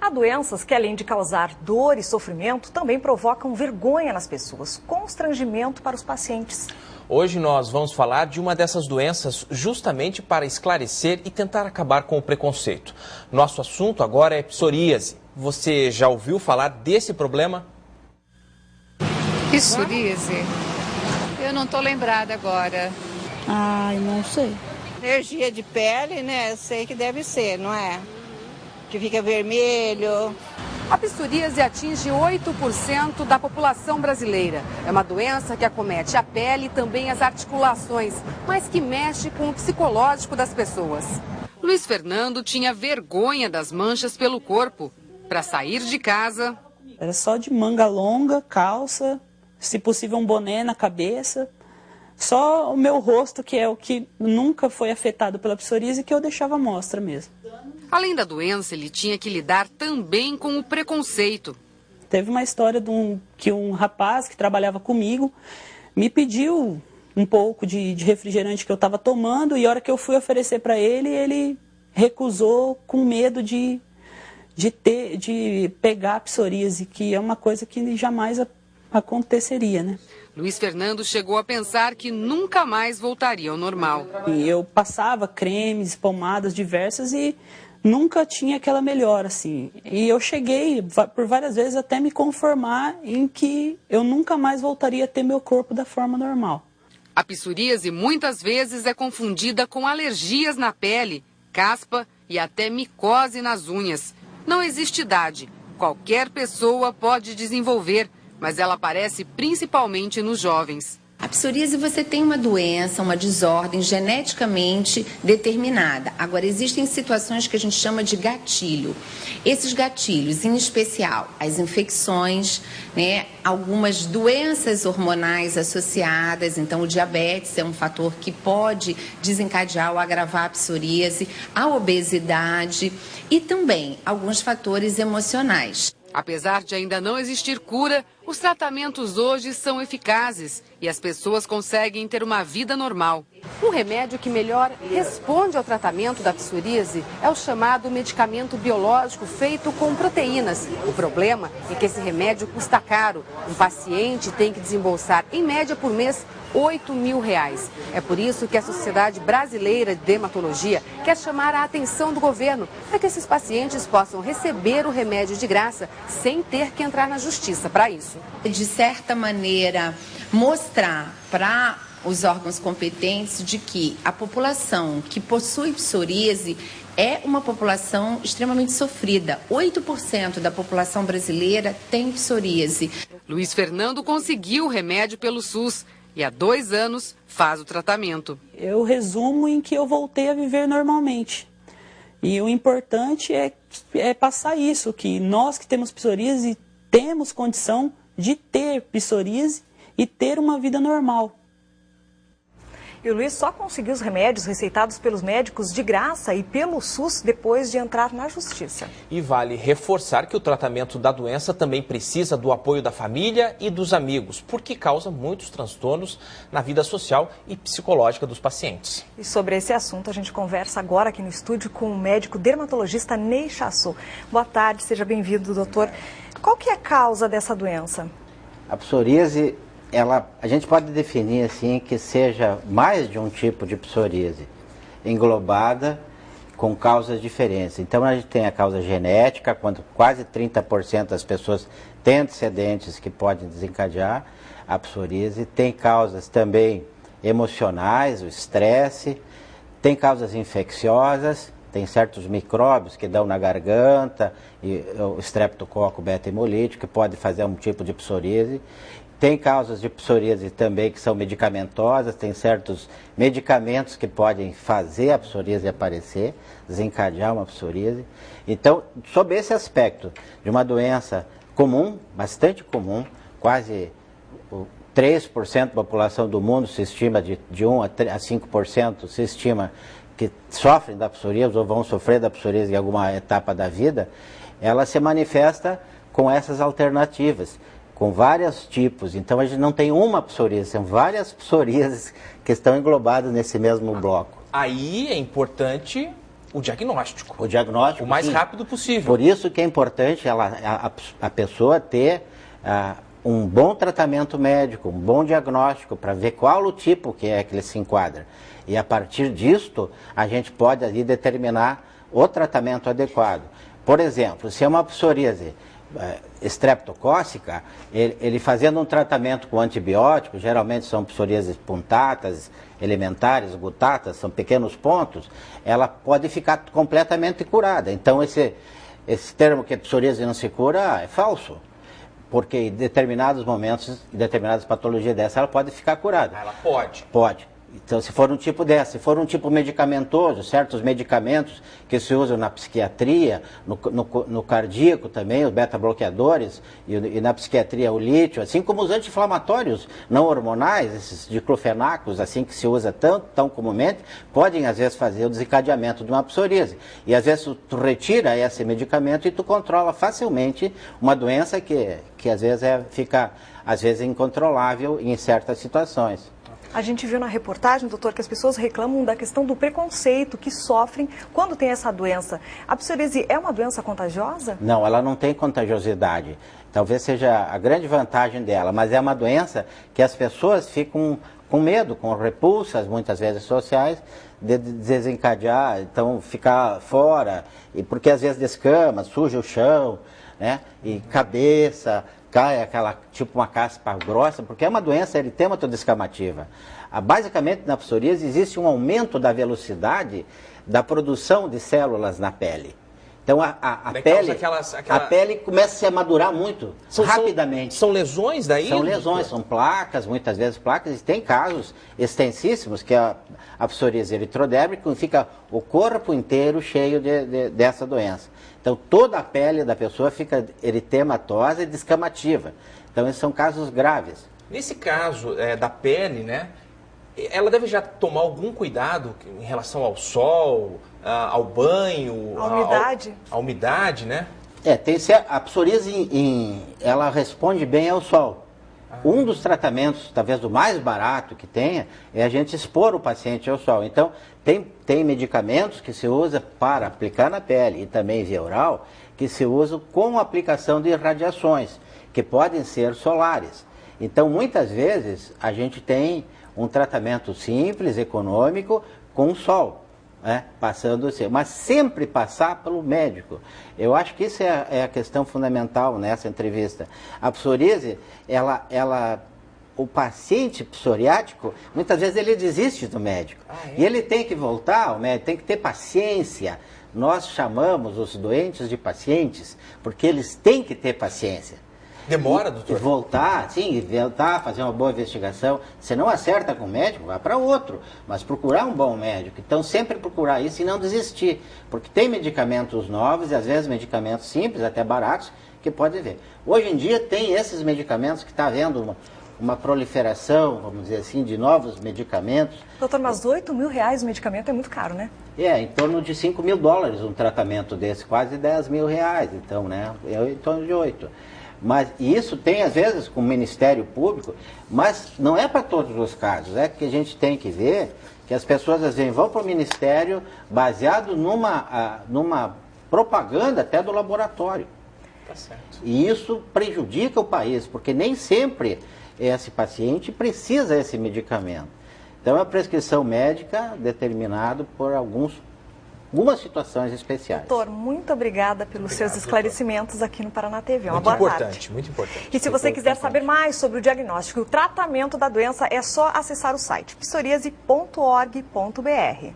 Há doenças que, além de causar dor e sofrimento, também provocam vergonha nas pessoas, constrangimento para os pacientes. Hoje nós vamos falar de uma dessas doenças justamente para esclarecer e tentar acabar com o preconceito. Nosso assunto agora é psoríase. Você já ouviu falar desse problema? Psoríase? Eu não estou lembrada agora. Ai, não sei. Alergia de pele, né? Eu sei que deve ser, não é? Que fica vermelho. A psoríase atinge 8% da população brasileira. É uma doença que acomete a pele e também as articulações, mas que mexe com o psicológico das pessoas. Luiz Fernando tinha vergonha das manchas pelo corpo. Para sair de casa... Era só de manga longa, calça, se possível um boné na cabeça. Só o meu rosto, que é o que nunca foi afetado pela psoríase, que eu deixava à mostra mesmo. Além da doença, ele tinha que lidar também com o preconceito. Teve uma história que um rapaz que trabalhava comigo me pediu um pouco de refrigerante que eu estava tomando e a hora que eu fui oferecer para ele, ele recusou com medo de pegar a psoríase, que é uma coisa que jamais aconteceria, né? Luiz Fernando chegou a pensar que nunca mais voltaria ao normal. E eu passava cremes, pomadas diversas e nunca tinha aquela melhora, assim. E eu cheguei, por várias vezes, até me conformar em que eu nunca mais voltaria a ter meu corpo da forma normal. A psoríase muitas vezes é confundida com alergias na pele, caspa e até micose nas unhas. Não existe idade. Qualquer pessoa pode desenvolver, mas ela aparece principalmente nos jovens. A psoríase, você tem uma doença, uma desordem geneticamente determinada. Agora, existem situações que a gente chama de gatilho. Esses gatilhos, em especial, as infecções, né, algumas doenças hormonais associadas, então o diabetes é um fator que pode desencadear ou agravar a psoríase, a obesidade e também alguns fatores emocionais. Apesar de ainda não existir cura, os tratamentos hoje são eficazes e as pessoas conseguem ter uma vida normal. Um remédio que melhor responde ao tratamento da psoríase é o chamado medicamento biológico feito com proteínas. O problema é que esse remédio custa caro. Um paciente tem que desembolsar, em média por mês, R$8.000. É por isso que a Sociedade Brasileira de Dermatologia quer chamar a atenção do governo para que esses pacientes possam receber o remédio de graça sem ter que entrar na justiça para isso. De certa maneira, mostrar para os órgãos competentes de que a população que possui psoríase é uma população extremamente sofrida. 8% da população brasileira tem psoríase. Luiz Fernando conseguiu o remédio pelo SUS. E há 2 anos faz o tratamento. Eu resumo em que eu voltei a viver normalmente. E o importante é passar isso, que nós que temos psoríase temos condição de ter psoríase e ter uma vida normal. E o Luiz só conseguiu os remédios receitados pelos médicos de graça e pelo SUS depois de entrar na justiça. E vale reforçar que o tratamento da doença também precisa do apoio da família e dos amigos, porque causa muitos transtornos na vida social e psicológica dos pacientes. E sobre esse assunto a gente conversa agora aqui no estúdio com o médico dermatologista Ney Chassot. Boa tarde, seja bem-vindo, doutor. Qual que é a causa dessa doença? A psoríase, a gente pode definir assim que seja mais de um tipo de psoríase, englobada com causas diferentes. Então a gente tem a causa genética, quando quase 30% das pessoas têm antecedentes que podem desencadear a psoríase. Tem causas também emocionais, o estresse, tem causas infecciosas, tem certos micróbios que dão na garganta, e o streptococo beta-hemolítico, que pode fazer um tipo de psoríase. Tem causas de psoríase também que são medicamentosas, tem certos medicamentos que podem fazer a psoríase aparecer, desencadear uma psoríase. Então, sob esse aspecto de uma doença comum, bastante comum, quase 3% da população do mundo se estima, de 1 a 5% se estima que sofrem da psoríase ou vão sofrer da psoríase em alguma etapa da vida, ela se manifesta com essas alternativas, com vários tipos. Então a gente não tem uma psoríase, são várias psoríases que estão englobadas nesse mesmo bloco. Aí é importante o diagnóstico. O diagnóstico, o mais sim, rápido possível. Por isso que é importante a pessoa ter um bom tratamento médico, um bom diagnóstico, para ver qual o tipo que ele se enquadra. E a partir disto, a gente pode ali determinar o tratamento adequado. Por exemplo, se é uma psoríase estreptocócica, ele fazendo um tratamento com antibiótico, geralmente são psoríases puntatas, elementares, gutatas, são pequenos pontos, ela pode ficar completamente curada. Então esse termo que a psoríase não se cura é falso, porque em determinados momentos, em determinadas patologias dessa, ela pode ficar curada. Ela pode? Pode. Então, se for um tipo dessa, se for um tipo medicamentoso, certos medicamentos que se usam na psiquiatria, no cardíaco também, os beta-bloqueadores, e na psiquiatria o lítio, assim como os anti-inflamatórios não hormonais, esses diclofenacos, assim que se usa tão comumente, podem às vezes fazer o desencadeamento de uma psoríase. E às vezes tu retira esse medicamento e tu controla facilmente uma doença que às vezes fica incontrolável em certas situações. A gente viu na reportagem, doutor, que as pessoas reclamam da questão do preconceito que sofrem quando tem essa doença. A psoríase é uma doença contagiosa? Não, ela não tem contagiosidade. Talvez seja a grande vantagem dela, mas é uma doença que as pessoas ficam com medo, com repulsas, muitas vezes sociais, de desencadear, então ficar fora, e porque às vezes descama, suja o chão, né? E cabeça, cai tipo uma caspa grossa, porque é uma doença eritematoidescamativa. Basicamente, na psoríase, existe um aumento da velocidade da produção de células na pele. Então, a pele começa a se amadurar muito rapidamente. São lesões daí? São lesões, são placas, muitas vezes placas, e tem casos extensíssimos, que a psoríase eritrodérmica fica o corpo inteiro cheio dessa doença. Então, toda a pele da pessoa fica eritematosa e descamativa. Então, esses são casos graves. Nesse caso da pele, né, ela deve já tomar algum cuidado em relação ao sol, ao banho, a umidade? A umidade, né? A psoríase, ela responde bem ao sol. Um dos tratamentos, talvez o mais barato que tenha, é a gente expor o paciente ao sol. Então, tem medicamentos que se usa para aplicar na pele e também via oral, que se usam com aplicação de radiações, que podem ser solares. Então, muitas vezes, a gente tem um tratamento simples, econômico, com sol. Mas sempre passar pelo médico. Eu acho que isso é a questão fundamental nessa entrevista. A psoríase, o paciente psoriático, muitas vezes ele desiste do médico. E ele tem que voltar ao médico, tem que ter paciência. Nós chamamos os doentes de pacientes, porque eles têm que ter paciência. Demora, doutor? Voltar, fazer uma boa investigação. Se não acerta com o médico, vá para outro. Mas procurar um bom médico. Então, sempre procurar isso e não desistir. Porque tem medicamentos novos e, às vezes, medicamentos simples, até baratos, que pode ver. Hoje em dia, tem esses medicamentos que está havendo uma proliferação, vamos dizer assim, de novos medicamentos. Doutor, mas R$8.000 o medicamento é muito caro, né? Em torno de $5.000 um tratamento desse, quase R$10.000. Então, né? Em torno de 8. Mas isso tem, às vezes, com o Ministério Público, mas não é para todos os casos. É que a gente tem que ver que as pessoas, às vezes, vão para o Ministério baseado numa propaganda até do laboratório. Tá certo. E isso prejudica o país, porque nem sempre esse paciente precisa desse medicamento. Então, é a prescrição médica determinada por algumas situações especiais. Doutor, muito obrigada pelos seus esclarecimentos aqui no Paraná TV. Uma boa tarde. Muito importante. E se você quiser saber mais sobre o diagnóstico e o tratamento da doença, é só acessar o site psoriase.org.br.